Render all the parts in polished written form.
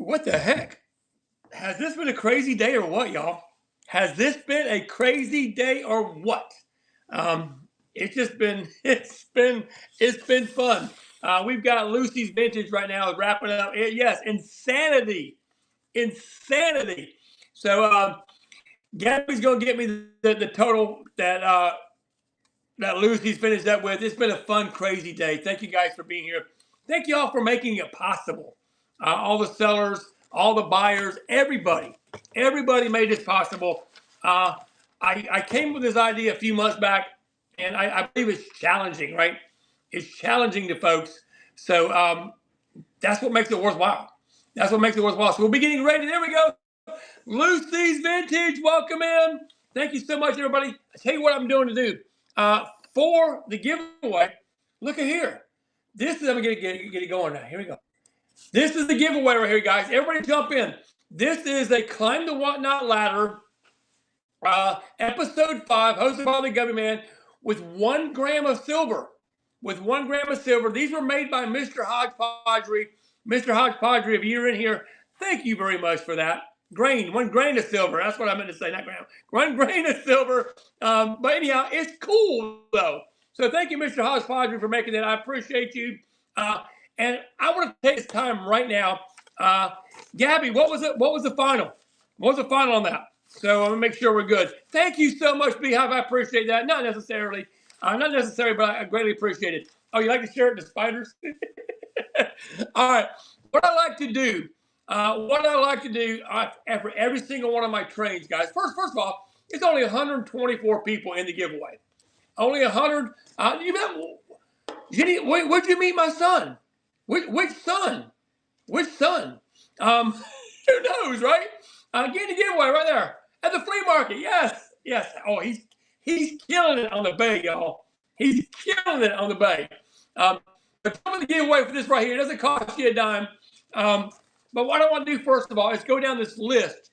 What the heck? Has this been a crazy day or what, y'all? Has this been a crazy day or what? It's just been it's been fun. We've got Lucy's Vintage right now wrapping up. Yes, insanity. So Gabby's gonna get me the total that Lucy's finished up with. It's been a fun, crazy day. Thank you guys for being here. Thank you all for making it possible. All the sellers, all the buyers, everybody made this possible. I came with this idea a few months back, and I believe it's challenging, right? It's challenging to folks. So that's what makes it worthwhile. That's what makes it worthwhile. So we'll be getting ready. There we go. Lucy's Vintage, welcome in. Thank you so much, everybody. I tell you what I'm doing to do. For the giveaway, look at here. This is, I'm going to get it going now. Here we go. This is the giveaway right here, guys. Everybody jump in. This is a Climb the Whatnot Ladder, episode 5, hosted by the Gummy Man, with 1 gram of silver. With 1 gram of silver. These were made by Mr. Hodgepodgery. Mr. Hodgepodgery, if you're in here, thank you very much for that. 1 grain of silver. That's what I meant to say, not gram. 1 grain of silver. But anyhow, it's cool, though. So thank you, Mr. Hodgepodgery, for making that. I appreciate you. And I want to take this time right now. Gabby, what was it? What was the final? What was the final on that? So I'm going to make sure we're good. Thank you so much, Beehive. I appreciate that. Not necessary, but I greatly appreciate it. Oh, you like to share it to spiders? All right. What I like to do after every single one of my trades, guys. First of all, it's only 124 people in the giveaway. Only 100. Jenny, where'd you meet my son? Which son? Which son? Who knows, right? Getting the giveaway right there at the flea market. Yes. Oh, he's killing it on the bay, y'all. He's killing it on the bay. But some of the giveaway for this right here, it doesn't cost you a dime. But what I want to do first of all is go down this list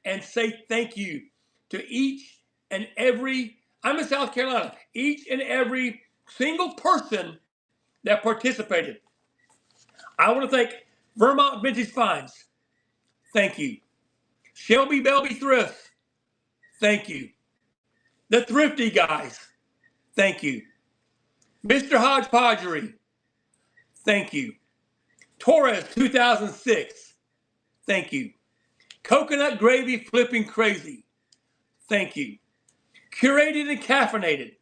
and say thank you to each and every. I'm in South Carolina. Each and every single person that participated. I want to thank Vermont Vintage Finds. Thank you. Shelby Belby Thrift. Thank you. The Thrifty Guys. Thank you. Mr. Hodgepodgery. Thank you. Torres 2006. Thank you. Coconut Gravy Flipping Crazy. Thank you. Curated and Caffeinated.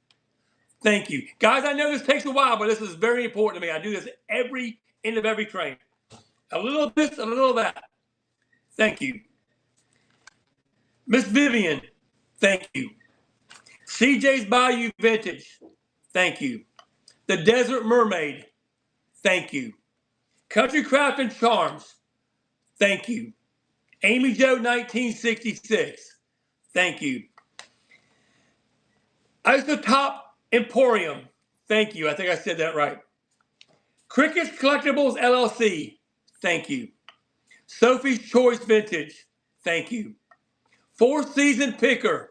Thank you. Guys, I know this takes a while, but this is very important to me. I do this every end of every train. A little of this, a little of that. Thank you. Miss Vivian, thank you. CJ's Bayou Vintage, thank you. The Desert Mermaid, thank you. Country Craft and Charms, thank you. Amy Jo 1966, thank you. Isotop Emporium, thank you. I think I said that right. Cricket's Collectibles LLC, thank you. Sophie's Choice Vintage, thank you. Four Season Picker,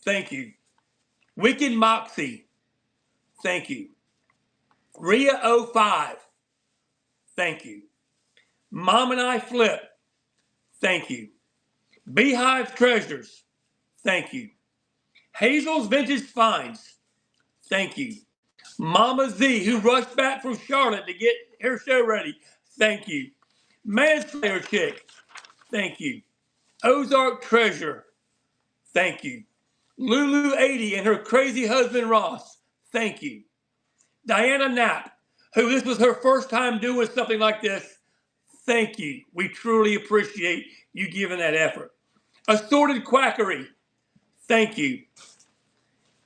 thank you. Wicked Moxie, thank you. Rhea 05, thank you. Mom and I Flip, thank you. Beehive Treasures, thank you. Hazel's Vintage Finds, thank you. Mama Z, who rushed back from Charlotte to get her show ready, thank you. Manslayer Chick, thank you. Ozark Treasure, thank you. Lulu 80 and her crazy husband Ross, thank you. Diana Knapp, who this was her first time doing something like this, thank you. We truly appreciate you giving that effort. Assorted Quackery, thank you.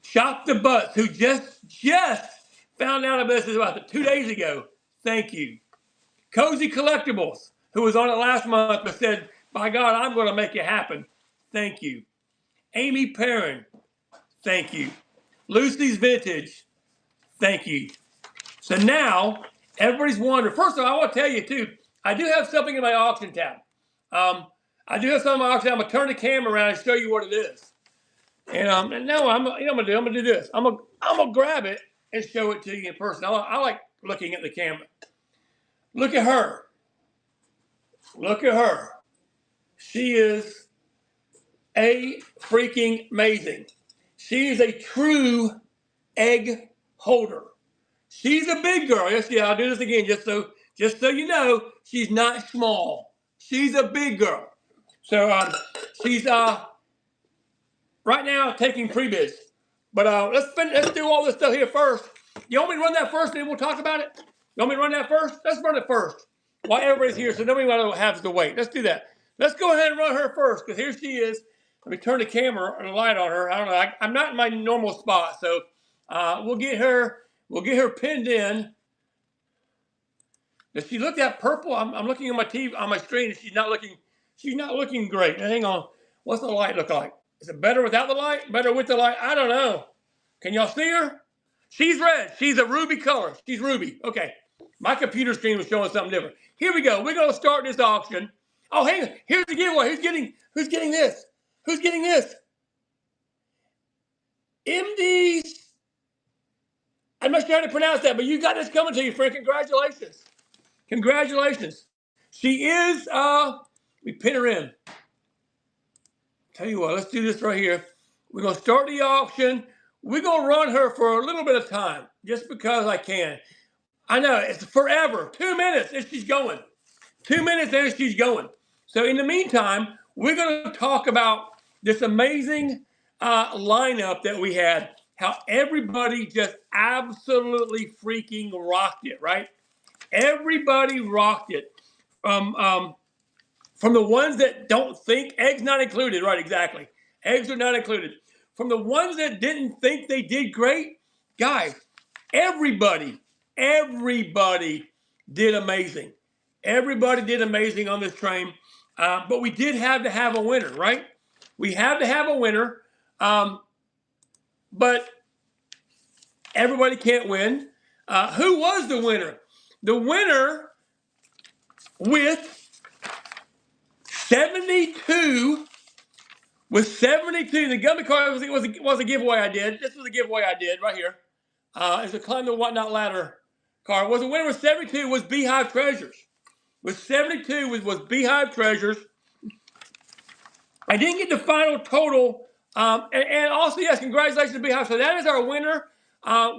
Shop the Butts, who just found out about this about 2 days ago, thank you. Cozy Collectibles, who was on it last month but said, by God, I'm going to make it happen, thank you. Amy Perrin, thank you. Lucy's Vintage, thank you. So now, everybody's wondering. First of all, I want to tell you, too, I do have something in my auction tab. I do have something in my auction tab. I'm going to turn the camera around and show you what it is. And now I'm going to do this. I'm going to grab it and show it to you in person. I like looking at the camera. Look at her. Look at her. She is a freaking amazing. She is a true egg holder. She's a big girl. Yes, yeah, I'll do this again just so you know, she's not small. She's a big girl. So she's right now taking pre-bids. But let's do all this stuff here first. You want me to run that first, and then we'll talk about it? You want me to run that first? Let's run it first while everybody's here, so nobody has to wait. Let's do that. Let's go ahead and run her first, because here she is. Let me turn the camera and the light on her. I don't know. I'm not in my normal spot, so we'll get her pinned in. Does she look that purple? I'm looking at my TV on my screen, and she's not looking great. Hang on. What's the light look like? Is it better without the light? Better with the light? I don't know. Can y'all see her? She's red. She's a ruby color. She's ruby. Okay. My computer screen was showing something different. Here we go. We're going to start this auction. Oh, hang on. Here's the giveaway. Who's getting this? Who's getting this? MD's. I'm not sure how to pronounce that, but you got this coming to you, friend. Congratulations. Congratulations. She is, we pin her in. Tell you what, let's do this right here. We're going to start the auction. We're going to run her for a little bit of time, just because I can. I know, it's forever. 2 minutes and she's going. 2 minutes and she's going. So in the meantime, we're going to talk about this amazing lineup that we had, how everybody just absolutely freaking rocked it, right? Everybody rocked it. From the ones that don't think, eggs not included, right, exactly. Eggs are not included. From the ones that didn't think they did great, guys, everybody did amazing. Everybody did amazing on this train. But we did have to have a winner, right? We had to have a winner. But everybody can't win. Who was the winner? The winner with 72, the gummy card was a giveaway I did. This was a giveaway I did right here. It's a Climb the Whatnot Ladder card. Was the winner with 72 was Beehive Treasures. With 72 was Beehive Treasures. I didn't get the final total. And also, yes, congratulations to Beehive. So that is our winner.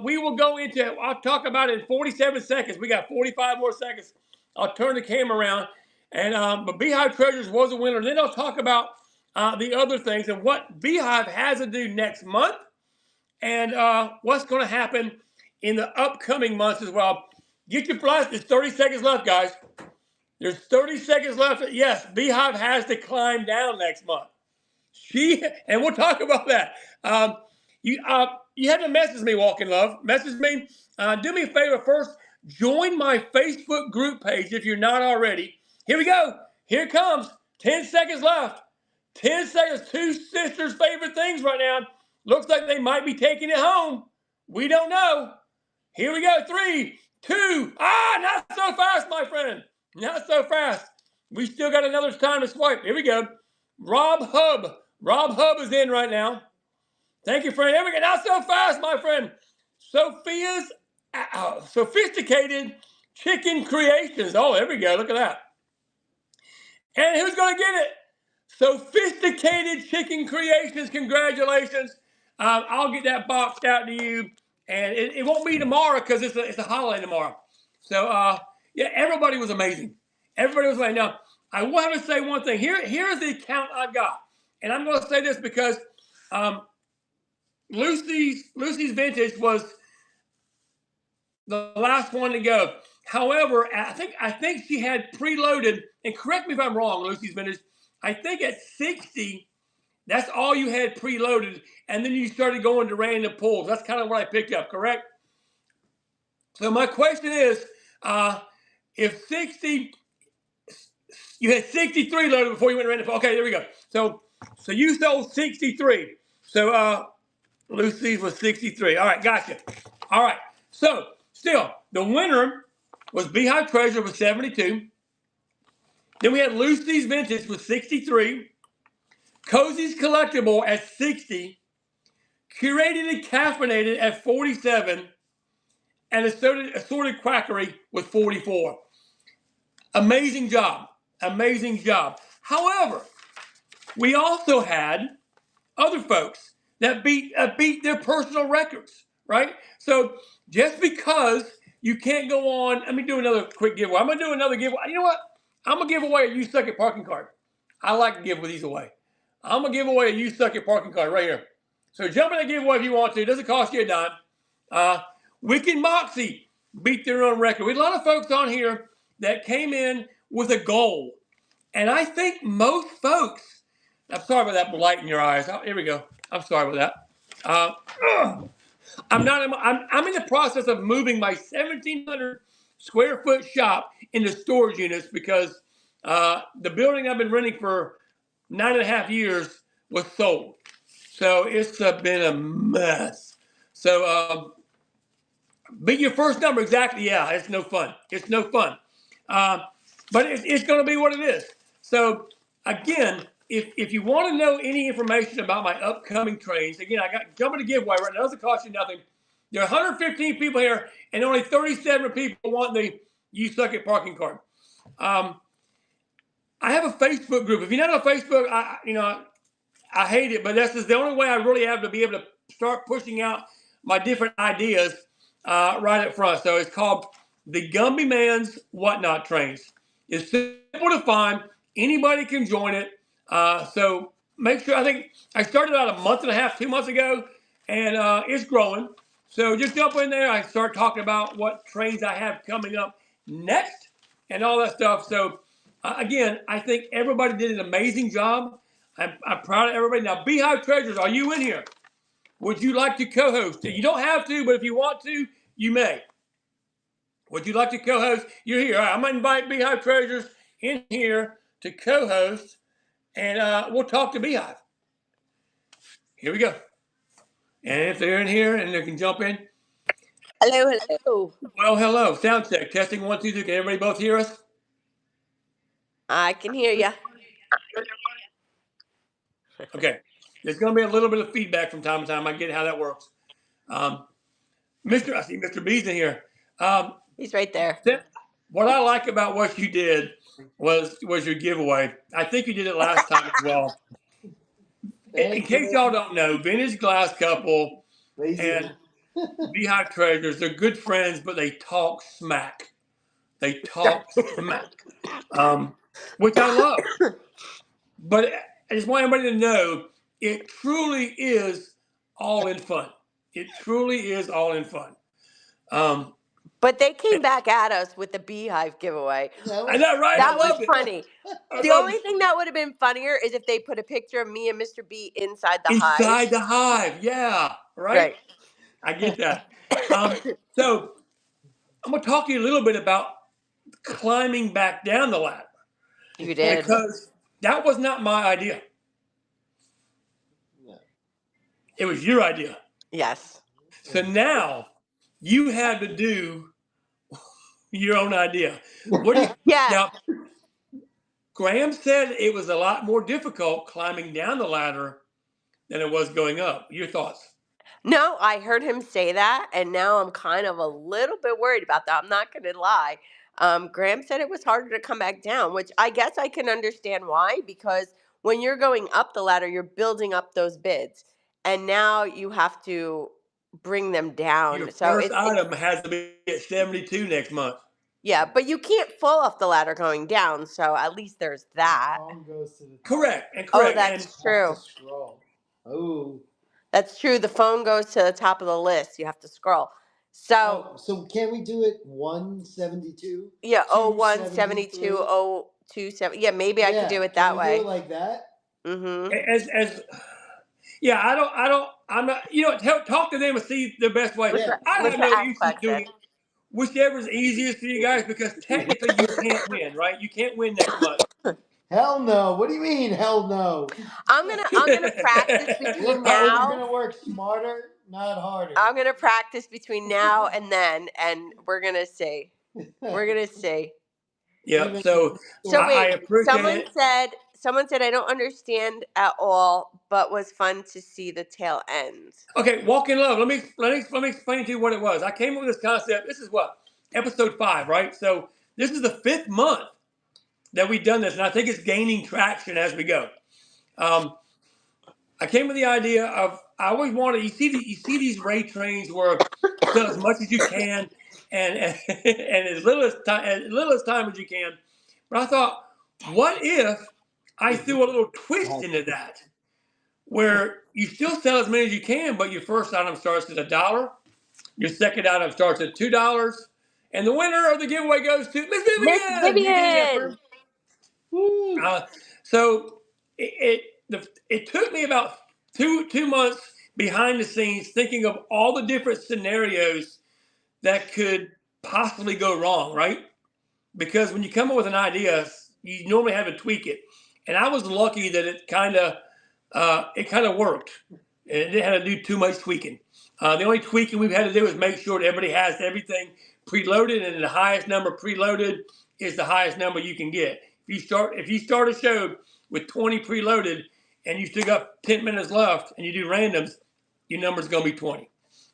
We will go into, I'll talk about it in 47 seconds. We got 45 more seconds. I'll turn the camera around. And but Beehive Treasures was a winner. Then I'll talk about the other things and what Beehive has to do next month, and what's going to happen in the upcoming months as well. Get your flights. There's 30 seconds left, guys. There's 30 seconds left. Yes, Beehive has to climb down next month. And we'll talk about that. You had to message me, Walking Love. Message me. Do me a favor first. Join my Facebook group page if you're not already. Here we go. Here it comes. 10 seconds left. 10 seconds. Two sisters' favorite things right now. Looks like they might be taking it home. We don't know. Here we go. 3, 2. Not so fast, my friend. Not so fast. We still got another time to swipe. Here we go. Rob Hub. Rob Hub is in right now. Thank you, friend. Here we go. Not so fast, my friend. Sophia's Sophisticated Chicken Creations. Oh, there we go. Look at that. And who's going to get it? Sophisticated Chicken Creations. Congratulations. I'll get that boxed out to you. And it won't be tomorrow because it's a holiday tomorrow. So, yeah, everybody was amazing. Everybody was amazing. Now, I will have to say one thing. Here is the account I've got. And I'm going to say this because Lucy's Vintage was the last one to go. However, I think she had preloaded, and correct me if I'm wrong, Lucy's Vintage. I think at 60, that's all you had preloaded, and then you started going to random pulls. That's kind of what I picked up, correct? So my question is, if 60, you had 63 loaded before you went to random pull. Okay, there we go. So you sold 63. So Lucy's was 63. All right, gotcha. All right. So still, the winner was Beehive Treasure with 72. Then we had Lucy's Vintage with 63. Cozy's Collectible at 60. Curated and Caffeinated at 47. And Assorted Quackery with 44. Amazing job. Amazing job. However, we also had other folks that beat their personal records, right? So just because you can't go on, let me do another quick giveaway. I'm gonna do another giveaway. You know what? I'm gonna give away a You Suck at Parking card. I like to give these away. I'm gonna give away a You Suck at Parking card right here. So jump in the giveaway if you want to. It doesn't cost you a dime. Wicked Moxie beat their own record. We had a lot of folks on here that came in with a goal. And I think most folks, I'm sorry about that light in your eyes. Oh, here we go. I'm sorry about that. I'm in the process of moving my 1,700 square foot shop into storage units because the building I've been renting for 9.5 years was sold. So it's been a mess. So beat your first number exactly. Yeah, it's no fun. It's no fun. But it's going to be what it is. So again, if you want to know any information about my upcoming trains, again, I got jumping to giveaway right now. It doesn't cost you nothing. There are 115 people here, and only 37 people want the You Suck at Parking card. I have a Facebook group. If you're not on Facebook, I hate it, but this is the only way I really have to be able to start pushing out my different ideas right up front. So it's called the Gumby Man's Whatnot Trains. It's simple to find. Anybody can join it. So make sure, I think I started about a month and a half, 2 months ago, and it's growing. So just jump in there. I start talking about what trains I have coming up next and all that stuff. So again, I think everybody did an amazing job. I'm proud of everybody. Now, Beehive Treasures, are you in here? Would you like to co-host? You don't have to, but if you want to, you may. Would you like to co-host? You're here. All right, I'm going to invite Beehive Treasures in here to co-host, and we'll talk to Beehive. Here we go. And if they're in here and they can jump in. Hello, hello. Well, hello. Sound check. Testing 1, 2, 3. Can everybody both hear us? I can hear you. Okay. There's going to be a little bit of feedback from time to time. I get how that works. I see Mr. B's in here. He's right there. What I like about what you did was your giveaway. I think you did it last time as well. In case y'all don't know, Vintage Glass Couple and Beehive Treasures, they're good friends, but they talk smack. They talk smack, which I love. But I just want everybody to know it truly is all in fun. It truly is all in fun. But they came back at us with the Beehive giveaway. Is that right? That was funny. The only thing that would have been funnier is if they put a picture of me and Mr. B inside the hive. Inside the hive, yeah, right. I get that. So I'm going to talk to you a little bit about climbing back down the ladder. You did. Because that was not my idea. It was your idea. Yes. So now you had to do your own idea. What do you? Yeah. Now, Graham said it was a lot more difficult climbing down the ladder than it was going up. Your thoughts? No, I heard him say that, and now I'm kind of a little bit worried about that. I'm not going to lie. Graham said it was harder to come back down, which I guess I can understand why, because when you're going up the ladder, you're building up those bids, and now you have to bring them down. Your so first item has to be at 72 next month. Yeah, but you can't fall off the ladder going down, so at least there's that. Correct. Oh, that's true. Oh. That's true. The phone goes to the top of the list. You have to scroll. So Can we do it 172? Yeah, 0172 027. Yeah, maybe I could do it that way. Do it like that? Mm-hmm. Yeah, I'm not, talk to them and see the best way. Yeah. I have no issue doing it. Whichever's easiest for you guys, because technically you can't win, right? You can't win next month. Hell no. What do you mean, hell no? I'm gonna practice between now. We're gonna work smarter, not harder. I'm gonna practice between now and then, and we're gonna see. We're gonna see. Yeah. So wait, I appreciate someone said I don't understand at all, but was fun to see the tail end. Okay, Walk in Love. Let me explain to you what it was. I came up with this concept. This is what? Episode 5, right? So this is the 5th month that we've done this, and I think it's gaining traction as we go. Um, I came with the idea of I always wanted you see these ray trains where you sell as much as you can and as little as time as you can. But I thought, what if I threw a little twist into that, where you still sell as many as you can, but your first item starts at $1, your second item starts at $2, and the winner of the giveaway goes to Miss Miss Vivian. You getting that, Vivian. friend? So it took me about two months behind the scenes thinking of all the different scenarios that could possibly go wrong, right? Because when you come up with an idea, you normally have to tweak it, and I was lucky that it kind of worked. It didn't have to do too much tweaking. The only tweaking we've had to do is make sure that everybody has everything preloaded, and the highest number preloaded is the highest number you can get. If you start a show with 20 preloaded and you still got 10 minutes left and you do randoms, your number's gonna be 20.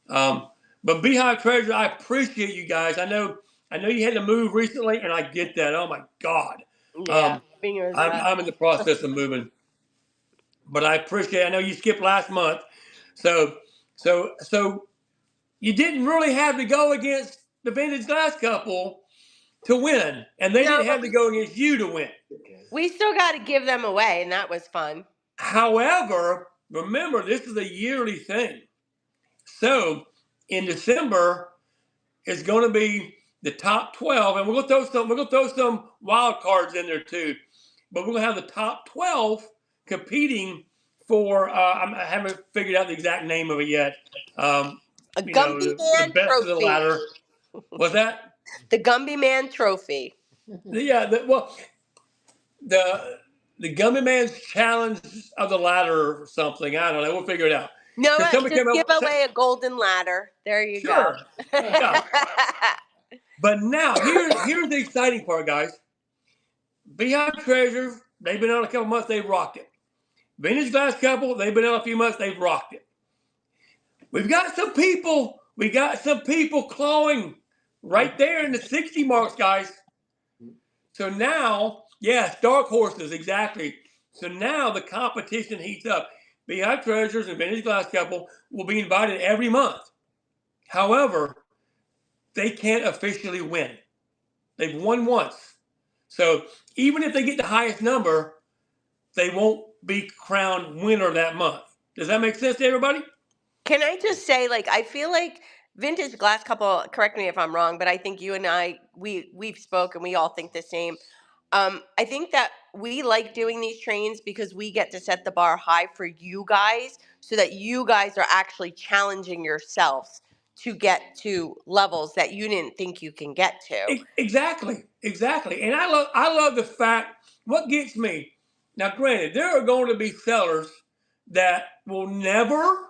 But Beehive Treasure, I appreciate you guys. I know you had to move recently, and I get that. Oh my God. Yeah, moving was rough. I'm in the process of moving, but I appreciate. I know you skipped last month, so you didn't really have to go against the Vintage Glass Couple to win, and they No, didn't have but to go against you to win. we still got to give them away, and that was fun. However, remember this is a yearly thing, so in December it's going to be the top 12, and we're going to throw some wild cards in there too, but we're going to have the top 12 competing for. I haven't figured out the exact name of it yet. A Gumby Man the best trophy. of the ladder. What's that? The Gumby Man trophy. Yeah. The Gummy Man's challenge of the ladder or something. I don't know. We'll figure it out. No, Because somebody just came give up away a golden ladder. There you Sure. go. Yeah. But now here's the exciting part, guys. Beehive Treasure, they've been on a couple months, they've rocked it. Vintage Glass Couple, they've been on a few months, they've rocked it. We got some people clawing right there in the 60 marks, guys. So now, yes, dark horses, exactly. So now the competition heats up. Beehive Treasures and Vintage Glass Couple will be invited every month. However, they can't officially win. They've won once. So even if they get the highest number, they won't be crowned winner that month. Does that make sense to everybody? Can I just say, like, I feel like Vintage Glass Couple, correct me if I'm wrong, but I think you and I, we've spoken, we all think the same. I think that we like doing these trains because we get to set the bar high for you guys so that you guys are actually challenging yourselves to get to levels that you didn't think you can get to. Exactly. And I love the fact, what gets me, now granted, there are going to be sellers that will never,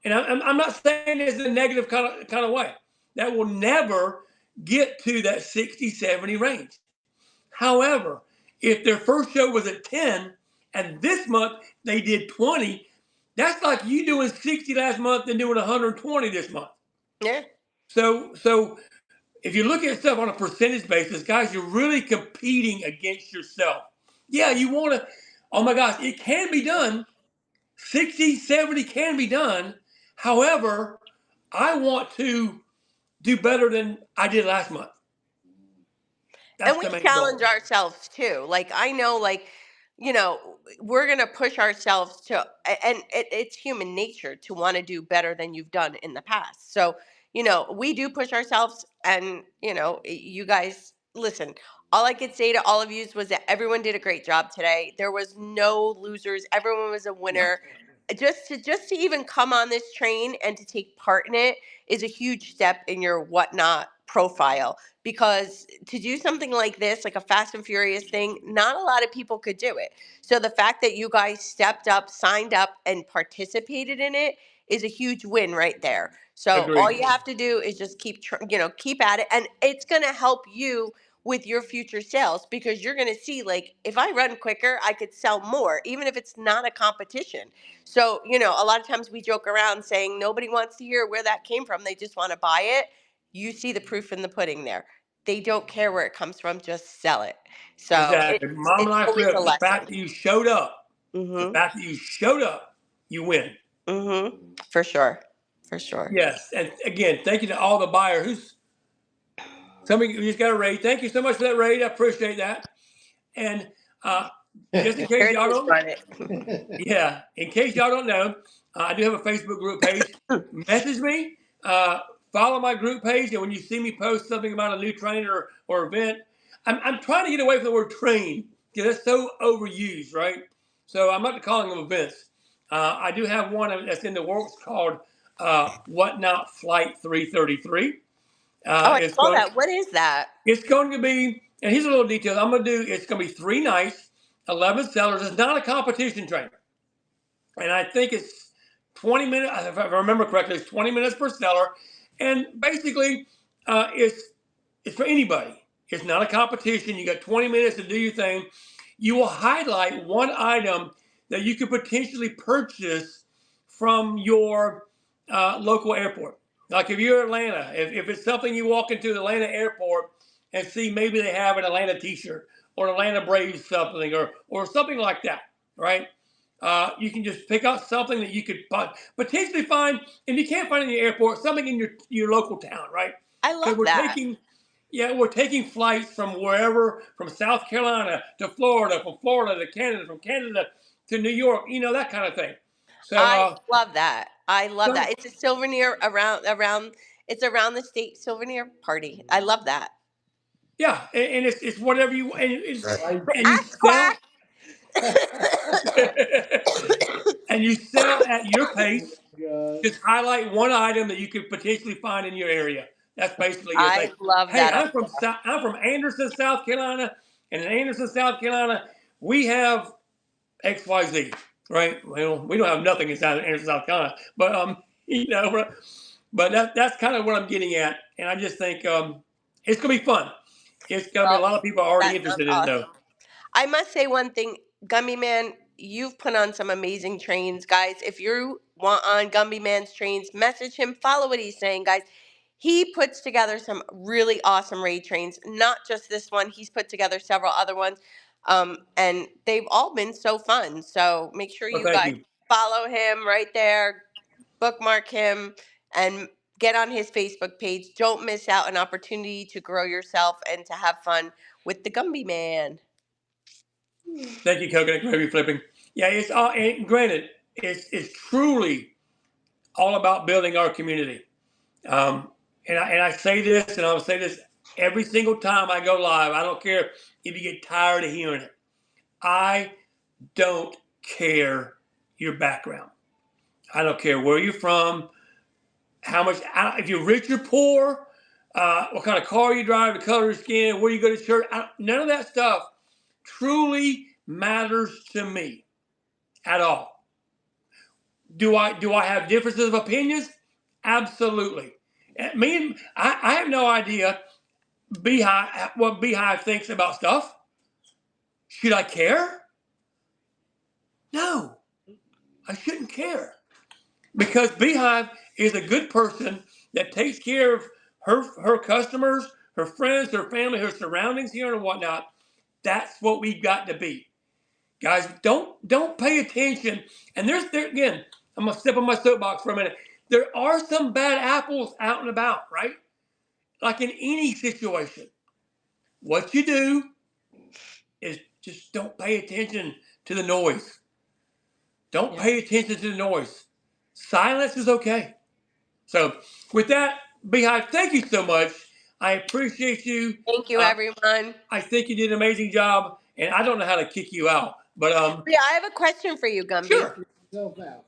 and I'm not saying this in a negative kind of way, that will never get to that 60, 70 range. However, if their first show was at 10 and this month they did 20, that's like you doing 60 last month and doing 120 this month. Yeah. So if you look at stuff on a percentage basis, guys, you're really competing against yourself. Yeah, you want to, oh my gosh, it can be done. 60, 70 can be done. However, I want to do better than I did last month. That's And the we main challenge goal. ourselves too. Like, I know, like, we're going to push ourselves to, and it's human nature to want to do better than you've done in the past. So, we do push ourselves, and, you guys, listen, all I could say to all of you was that everyone did a great job today. There was no losers. Everyone was a winner. Just to even come on this train and to take part in it is a huge step in your whatnot profile, because to do something like this, like a Fast and Furious thing, not a lot of people could do it. So the fact that you guys stepped up, signed up, and participated in it is a huge win right there. So all Agreed. you have to do is just keep at it, and it's going to help you with your future sales, because you're going to see, like, if I run quicker, I could sell more, even if it's not a competition. So, a lot of times we joke around saying nobody wants to hear where that came from. They just want to buy it. You see the proof in the pudding there. they don't care where it comes from, just sell it. So Exactly. Mom and it's I always a flipped. The lesson. fact that you showed up, the Mhm. fact that you showed up, you win. Mhm. For sure. For sure. Yes. And again, thank you to all the buyers. Who's somebody who just got a raid. Thank you so much for that raid. I appreciate that. And just in case y'all Heritage don't, run it. yeah, in case y'all don't know, I do have a Facebook group page. Message me, follow my group page, and when you see me post something about a new trainer or event, I'm trying to get away from the word train because that's so overused, right? So I'm not calling them events. I do have one that's in the works called Whatnot Flight 333. Oh, I It's saw going. that. What is that? It's going to be, and here's a little detail I'm going to do. It's going to be 3 nights, 11 sellers. It's not a competition trainer. And I think it's 20 minutes, if I remember correctly, it's 20 minutes per seller. And basically, it's for anybody. It's not a competition. You got 20 minutes to do your thing. You will highlight one item that you could potentially purchase from your local airport. Like if you're Atlanta, if it's something you walk into the Atlanta airport and see maybe they have an Atlanta t-shirt or an Atlanta Braves something or something like that, right? You can just pick out something that you could potentially find, if you can't find it in the airport, something in your local town, right? I Because love that. we're taking flights from wherever, from South Carolina to Florida, from Florida to Canada, from Canada to New York, that kind of thing. So, I love that. I love so that. It's a souvenir around it's around the state souvenir party. I love that. yeah, and it's whatever you Right. and you Ask sell quack. and you sell at your pace. God. Just highlight one item that you could potentially find in your area. That's basically your thing. I love Hey, that I'm from Anderson, South Carolina, and in Anderson, South Carolina, we have XYZ, right? Well, we don't have nothing inside of Anderson, South Carolina, but but that's kind of what I'm getting at, and I just think it's gonna be fun. It's gonna be a Well, lot of people already that sounds interested in it, though. awesome. I must say one thing, Gumby Man, you've put on some amazing trains, guys. If you want on Gumby Man's trains, message him, follow what he's saying, guys. He puts together some really awesome raid trains, not just this one. He's put together several other ones, and they've all been so fun. So make sure Well, you thank guys you. follow him right there, bookmark him, and get on his Facebook page. Don't miss out an opportunity to grow yourself and to have fun with the Gumby Man. Thank you, Coconut Gravy Flipping. Yeah, it's all. And granted, it's truly all about building our community. And I say this, and I'll say this every single time I go live. I don't care if you get tired of hearing it. I don't care your background. I don't care where you're from, how much, if you're rich or poor, what kind of car you drive, the color of your skin, where you go to church. None of that stuff truly matters to me at all. Do I have differences of opinions? Absolutely. I have no idea what Beehive thinks about stuff. Should I care? No, I shouldn't care because Beehive is a good person that takes care of her customers, her friends, her family, her surroundings here and whatnot. That's what we've got to be, guys. Don't pay attention. And there again. I'm gonna step on my soapbox for a minute. There are some bad apples out and about, right? Like in any situation. What you do is just don't pay attention to the noise. Don't Yeah. pay attention to the noise. Silence is okay. So, with that, Beehive, thank you so much. I appreciate you. Thank you, everyone. I think you did an amazing job, and I don't know how to kick you out, but Yeah, I have a question for you, Gumby. sure. Self out.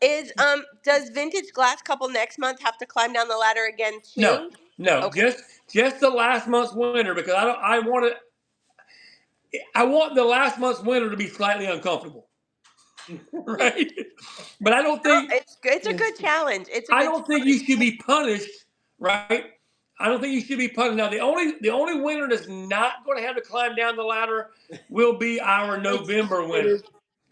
Does Vintage Glass Couple next month have to climb down the ladder again No, too? no, Okay. just the last month's winner because I want the last month's winner to be slightly uncomfortable, right? But I don't No, think it's a good challenge. It's a I good don't think challenge. you should be punished, right? I don't think you should be punished. Now, the only winner that's not going to have to climb down the ladder will be our November winner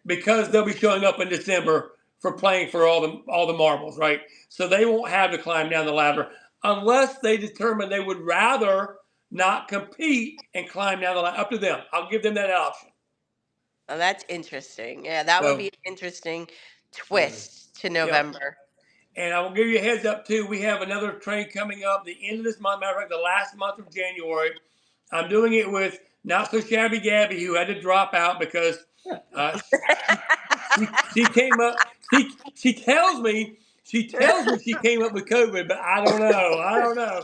because they'll be showing up in December for playing for all the marbles, right? So they won't have to climb down the ladder unless they determine they would rather not compete and climb down the line. Up to them. I'll give them that option. Oh, that's interesting. Yeah, that would So, be an interesting twist to yep. November. And I will give you a heads up too. We have another train coming up the end of this month. Matter of fact, the last month of January. I'm doing it with Not So Shabby Gabby, who had to drop out because she came up. She tells me she came up with COVID, but I don't know.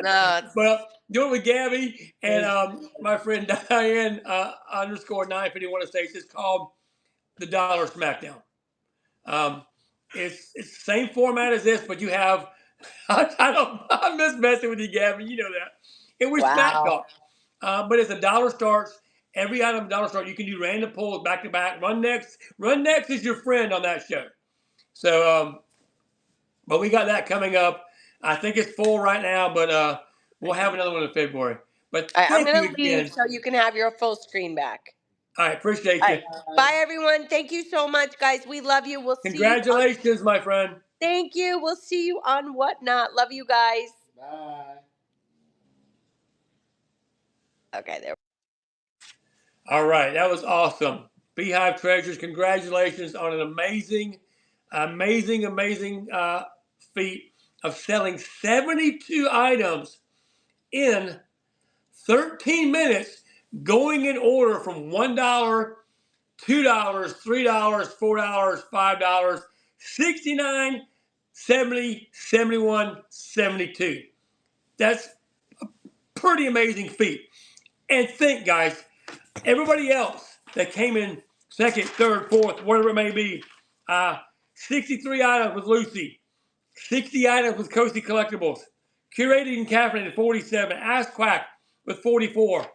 No, But doing it with Gabby and my friend Diane _951 States. It's called the Dollar Smackdown. It's the same format as this, but you have I miss messing with you, Gabby. You know that. And we smack talk. But it's a dollar starts. Every item dollar start. You can do random pulls back to back. Run next is your friend on that show. So but we got that coming up. I think it's full right now, but we'll have another one in February. But I'm thank gonna you leave again. so you can have your full screen back. I appreciate All you. right. Bye, everyone. Thank you so much, guys. We love you. We'll see you. Congratulations, my friend. Thank you. We'll see you on Whatnot. Love you guys. Bye. Okay, there. All right, that was awesome. Beehive Treasures, congratulations on an amazing feat of selling 72 items in 13 minutes, going in order from $1, $2, $3, $4, $5, 69, 70, 71, 72. That's a pretty amazing feat. And think, guys, everybody else that came in second, third, fourth, whatever it may be, 63 items with Lucy, 60 items with Coastie Collectibles, Curated and Caffeinated 47, Ask Quack with 44.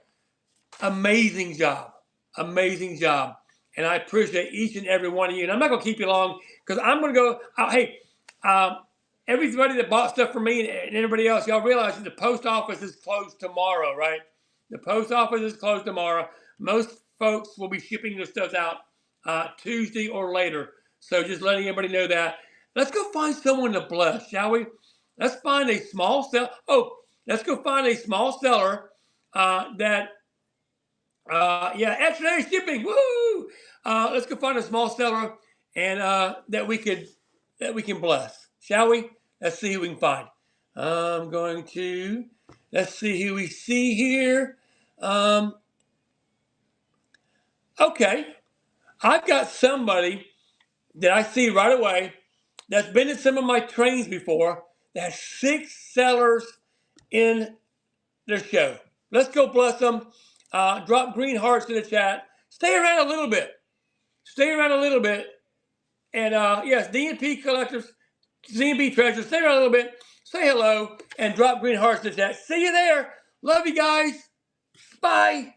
Amazing job. Amazing job. And I appreciate each and every one of you. And I'm not going to keep you long because I'm going to go. Everybody that bought stuff from me and everybody else, y'all realize that the post office is closed tomorrow, right? The post office is closed tomorrow. Most folks will be shipping their stuff out Tuesday or later. So just letting everybody know that. Let's go find someone to bless, shall we? Let's find a small seller. Let's go find a small seller extra shipping. Woo! Let's go find a small seller and that we can bless, shall we? Let's see who we can find. Let's see who we see here. Okay, I've got somebody that I see right away that's been in some of my trains before that has 6 sellers in their show. Let's go bless them. Drop green hearts in the chat. Stay around a little bit. And yes, DNP Collectors, DNP Treasures, stay around a little bit. Say hello and drop green hearts in the chat. See you there. Love you guys. Bye.